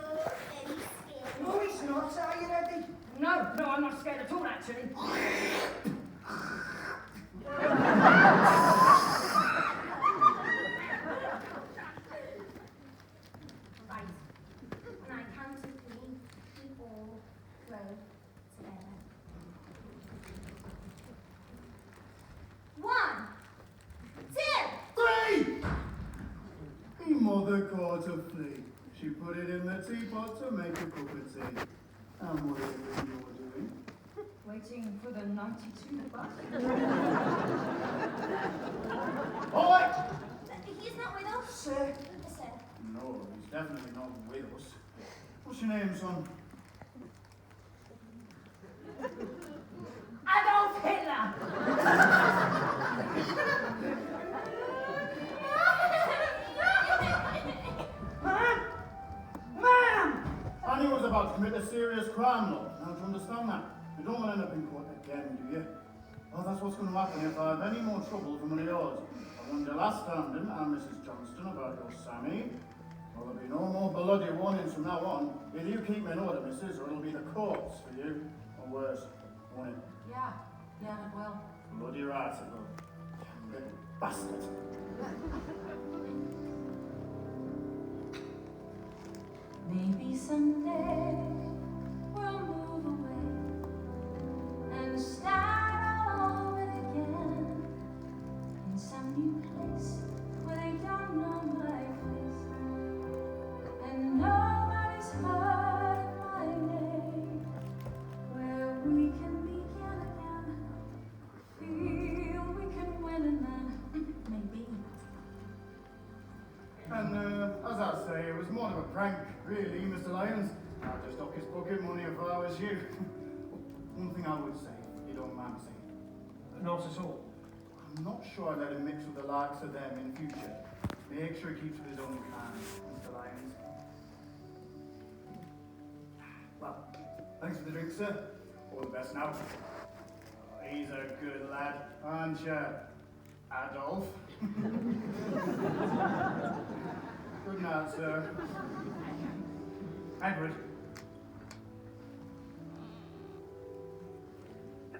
very scared. No, it's not. Are you ready? No, I'm not scared at all, actually. Right. When I count to 3, we all grow together. 1, 2. 3! Mother caught a flea. She put it in the teapot to make a cup of tea. And what is it you're doing? Waiting for the 92 bus. Boy! He's not with us. Sir. Sir. No, he's definitely not with us. What's your name, son? Adolf Hitler! Ma'am! Ma'am! Annie was about to commit a serious crime, Lord. Now, do you understand that? You don't want to end up in court again, do you? Oh, that's what's going to happen if I have any more trouble from one of yours. I warned you last time, didn't I, Mrs. Johnston, about your Sammy? Well, there'll be no more bloody warnings from now on. Either you keep me in order, missus, or it'll be the courts for you. Or worse, won't it? Yeah, it will. Bloody right, it will. Damn little bastard. Maybe someday we'll move away and start all over again in some new place where they don't know my face and nobody's heard my name, where we can begin again, feel we can win and then maybe. And, as I say, it was more of a prank, really, Mr. Lyons. I'd just knock his pocket money if I was you. One thing I would say, if you don't mind saying. Not at all. I'm not sure I'd let him mix with the likes of them in future. Make sure he keeps with his own kind, Mr. Lyons. Well, thanks for the drink, sir. All the best now. Oh, he's a good lad, aren't you, Adolf? Good night, sir. Edward.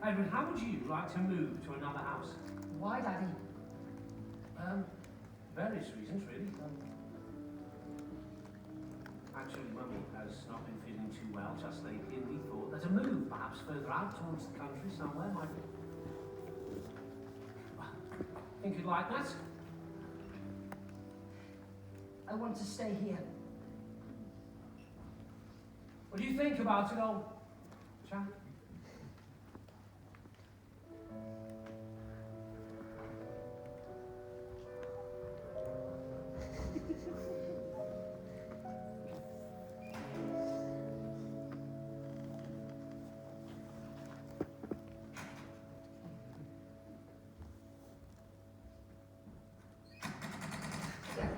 Edward, how would you like to move to another house? Why, Daddy? Various reasons, really. Actually, Mummy has not been feeling too well just lately, and we thought that a move, perhaps further out towards the country somewhere, might be. Well, think you'd like that? I want to stay here. What do you think about it, old chap?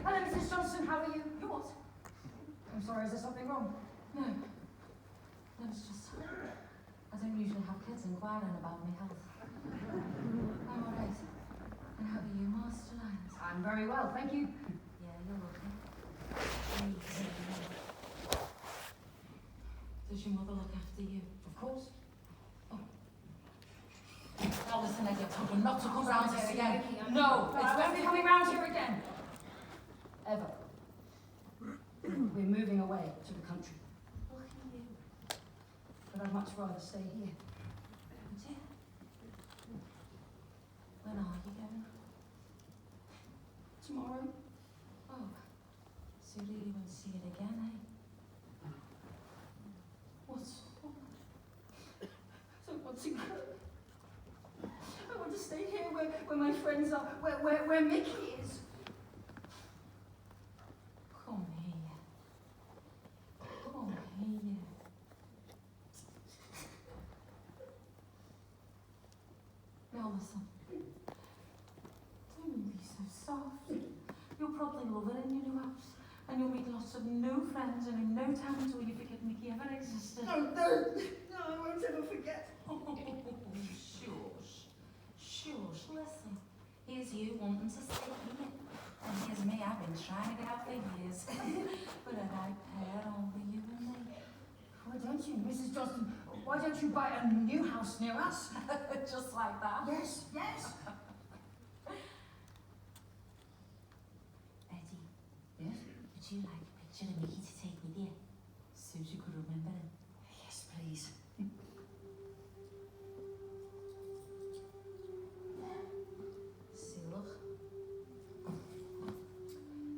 Hello, Mrs. Johnson, how are you? You what? I'm sorry, is there something wrong? No. No, it's just... I don't usually have kids inquiring about my health. I'm all right. And how are you, Master Lyons? I'm very well, thank you. Yeah, you're okay. Does your mother look after you? Of course. Oh. Now listen, Eddie, I told you not to come round here again. No, I won't be coming round here again. Ever. We're moving away to the country. What can you do? But I'd much rather stay here. Would you? When are you going? Tomorrow. Oh, so you really won't see it again, eh? What's wrong? I don't want to go. I want to stay here where my friends are, where Mickey is. Come here. Come here. Now listen. Don't be so soft. You'll probably love it in your new house. And you'll meet lots of new friends, and in no time until you forget Mickey ever existed. No, I won't ever forget. Shush, listen. Here's you wanting to stay here. And here's me, I've been trying to get out for years. But a right pair only you and me. Why don't you, Mrs. Johnston? Why don't you buy a new house near us? Just like that. Yes. Eddie, Yes? would you like a picture of Mickey to take with you? So you could remember him. Yes, please. See, look.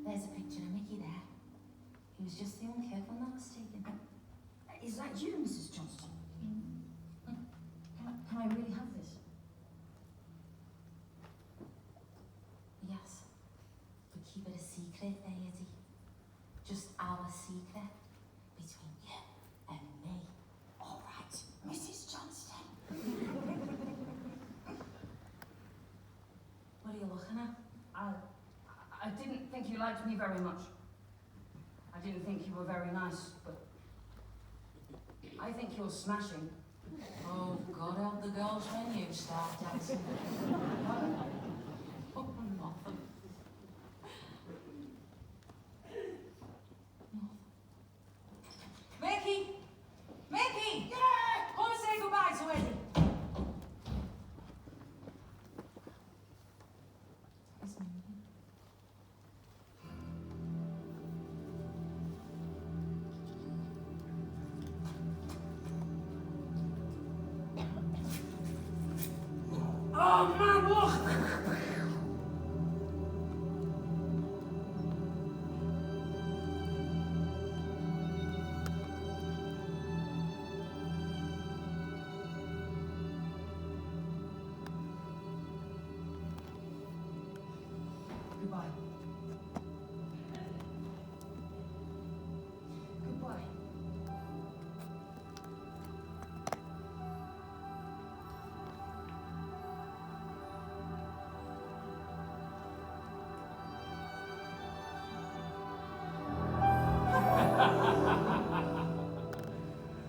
There's a picture of Mickey there. He was just a young kid when that was taken. Is that you, Mrs. Johnston? Can I really have this? Yes. But keep it a secret, Eddie. Just our secret. Between you and me. All right, Mrs. Johnston. What are you looking at? I didn't think you liked me very much. I didn't think you were very nice, but I think you're smashing. Oh, God help the girls when you start dancing. Oh, nothing. Mickey! Mickey! Yeah! Come and say goodbye to Eddie. It's me. Oh, man, look! Goodbye. Goodbye.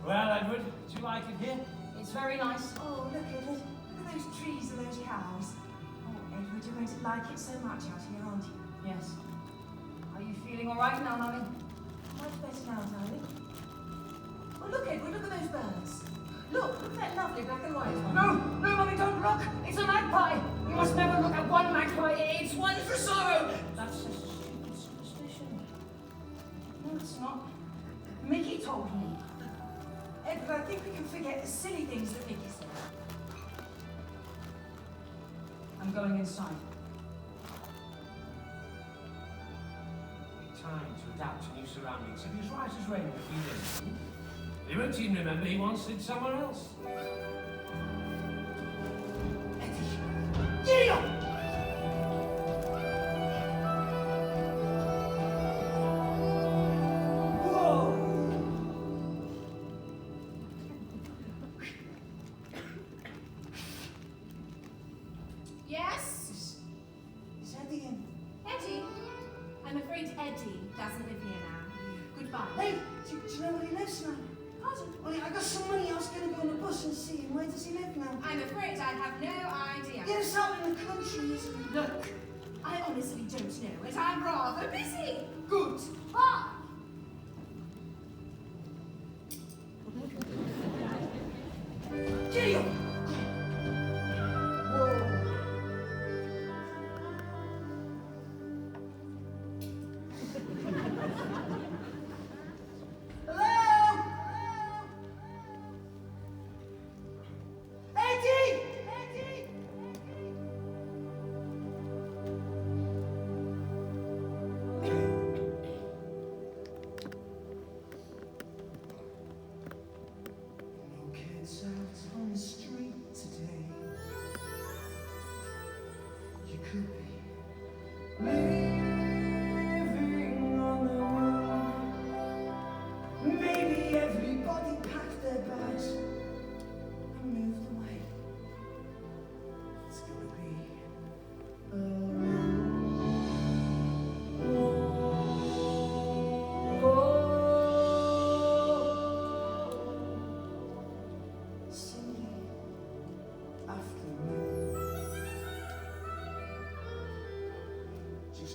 Well, Edward, do you like it here? It's very nice. Oh, look, Edward. Look at those trees and those cows. Oh, Edward, you're going to like it so much out here, aren't you? Yes. Are you feeling all right now, Mummy? Much better now, darling. Oh, look, Edward, look at those birds. Look at that lovely black and white one. No, Mummy, don't look! It's a magpie! You must never look at one magpie. It's one for sorrow! That's a stupid superstition. No, it's not. Mickey told me. Edward, I think we can forget the silly things that Mickey said. I'm going inside. Time to adapt to new surroundings. If he was right as rain in a few days, he won't even remember he once lived somewhere else. Giddy up! Whoa! Yes? Is Eddie in? Eddie? I'm afraid Eddie doesn't live here now. Goodbye. Hey, do you know where he lives now? Pardon? Well, I got some money. I was going to go on a bus and see him. Where does he live now? I'm afraid I have no idea. Yes, out in the country, isn't he? Look, I honestly don't know, and I'm rather busy. Good. Bye. Giddy up! Whoa! Hello? Eddie! Eddie!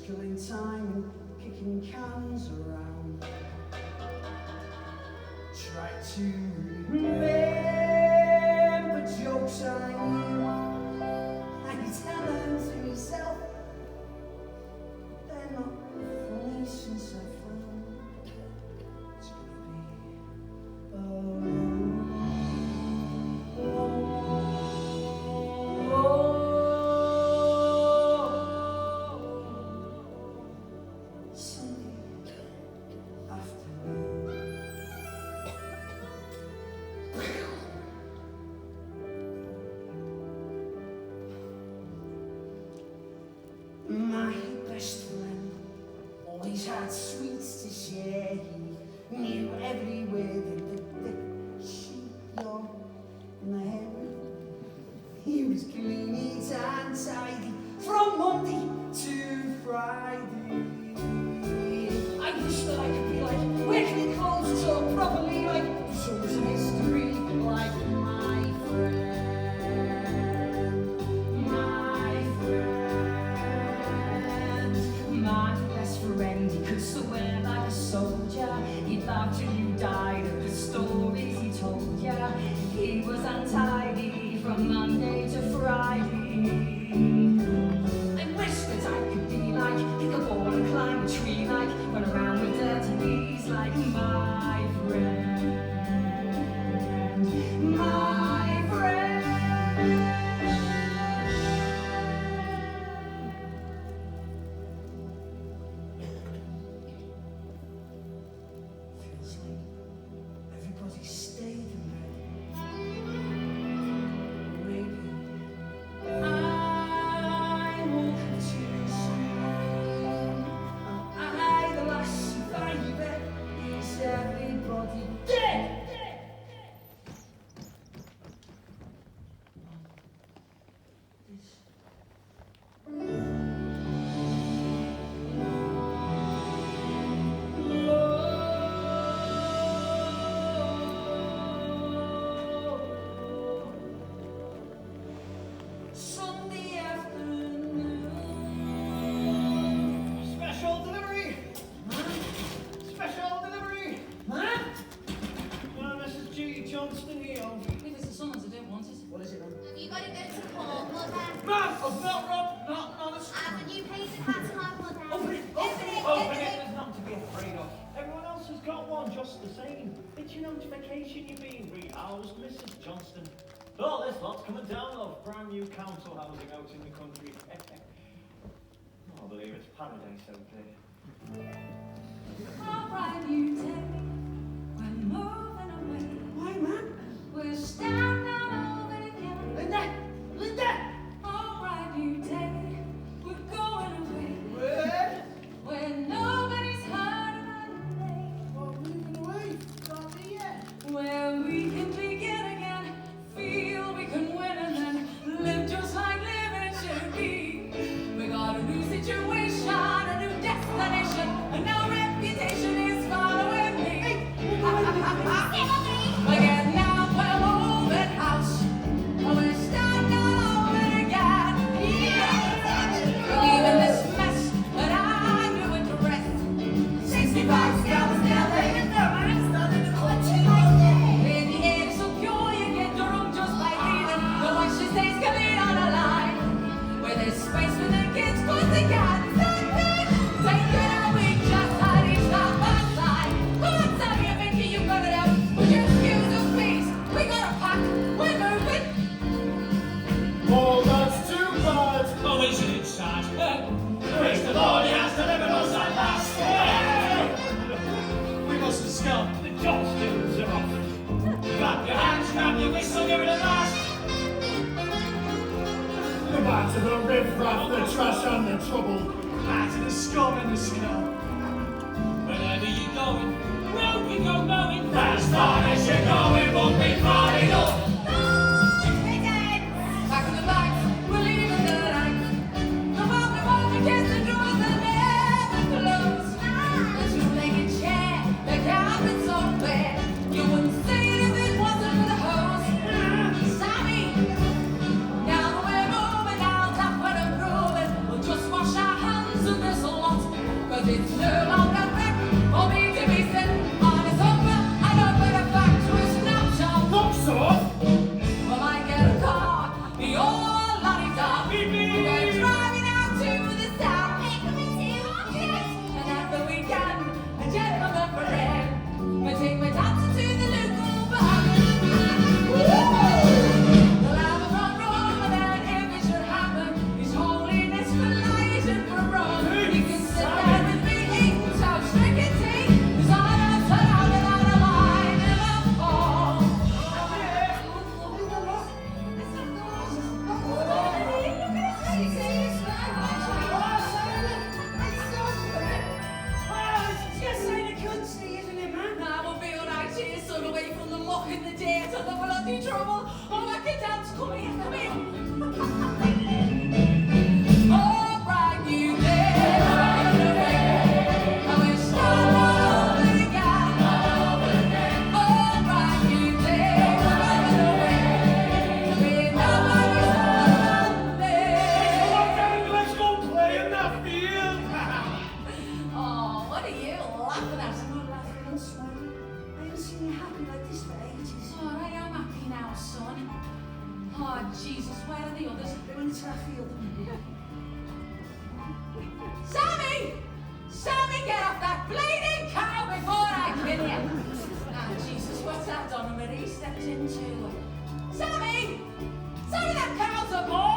killing time and kicking cans around. Try to remember jokes I knew. I tell them to myself, they're not funny since I found it's gonna be Sunday afternoon. My best friend always had sweets to share. He knew every word that she yawned in the head. He was clean, neat and tidy from Monday to Friday. I wish that I could be like Whitney Close, talk properly like songs of history, like my friend. My best friend, he could swear like a soldier. He loved till you died of the stories he told ya. He was untidy from Monday to Friday. I wish that I could be like, pick a ball and climb a tree like, run around with dirty knees like my friend. My friend. Feels like everybody stayed in bed. Maybe I woke up too soon. Am I the last survivor? Is everybody dead? Sunday afternoon. Special delivery! Special delivery! Huh? Mrs. G. Johnston here. If it's a summons, I don't want it. What is it, man? Have you got to go to court, Mother? Ma'am, I've not robbed, not honest. Haven't you paid the cat my Mother? Open it! Open it! Open it! There's nothing to be afraid of. Everyone else has got one just the same. It's your notification you're being rehoused, Mrs. Johnston. Oh, this lot's coming down of brand new council housing out in the country. Oh, I believe it's paradise out there. How bright you take, we're moving away. Why, man? We're standing over again. Linda! Linda! How bright you take, we're going away. Where? Where nobody's heard of our name. We're moving away. Can't be yet. Where we can begin again, feel we can win and then live just like living should be. We got a new situation, a new destination, and our reputation is following me. Again now we're moving house, and we're starting all over again. We're leaving this mess, but I knew it to rest. 65 scouts now laying their minds down in the country. In the air so pure you get drunk just by breathing. The one she stays coming on a line. Where there's space for the kids, cause they can't stand it. Take it out, we just had each side by side. Come on, Sammy and Mickey, you got it out. Would you excuse us, please? We got a pack, we're moving. Oh, that's too bad. Oh, isn't it sad? Praise the Lord, he has delivered us at last. We must have scum. The Johnstons are off. Clap your hands, grab your whistle, give it a blast. Go back to the riff-raff, the trash and the trouble. Back to the scum and the scum. Wherever you're going, we'll be going. As far as you're going, won't be far enough. Back to the lights, we're leaving the night. Come on, we want to kiss the doors that never close. The two-legged chair, the carpet's so bare. You wouldn't see it if it wasn't for the hose. Sammy, now that we're moving out, that's what I'm proving. We'll just wash our hands of this alone. it's no longer fair for me to be sitting on a sofa and open a factory snapshot. Not so! Well, I get a car, the old la-di-da. We're driving out to the south. And at the weekend, a gentleman for him. I take my dancer to the local bar. We'll have a run room, and then if it should happen, His Holiness will light it for a run. You can sit there with me, eating toast, drinking tea, 'cause I don't turn out without a line in a fall. I will be alright here, son, away from the muck and the dirt and the bloody trouble. Oh, I can dance, come here, come here. Oh, bright new day, I will start all over again. Oh, bright new day, running away. We know what is around me. Let's go play in the field. Oh, what are you laughing at? I haven't seen you happy like this for ages. Oh, I am happy now, son. Oh, Jesus, where are the others? They went to that field. Sammy! Sammy, get off that bleeding cow before I kill you! Ah, Jesus, what's that Donna Marie stepped into? Sammy! Sammy, that cow's a boy!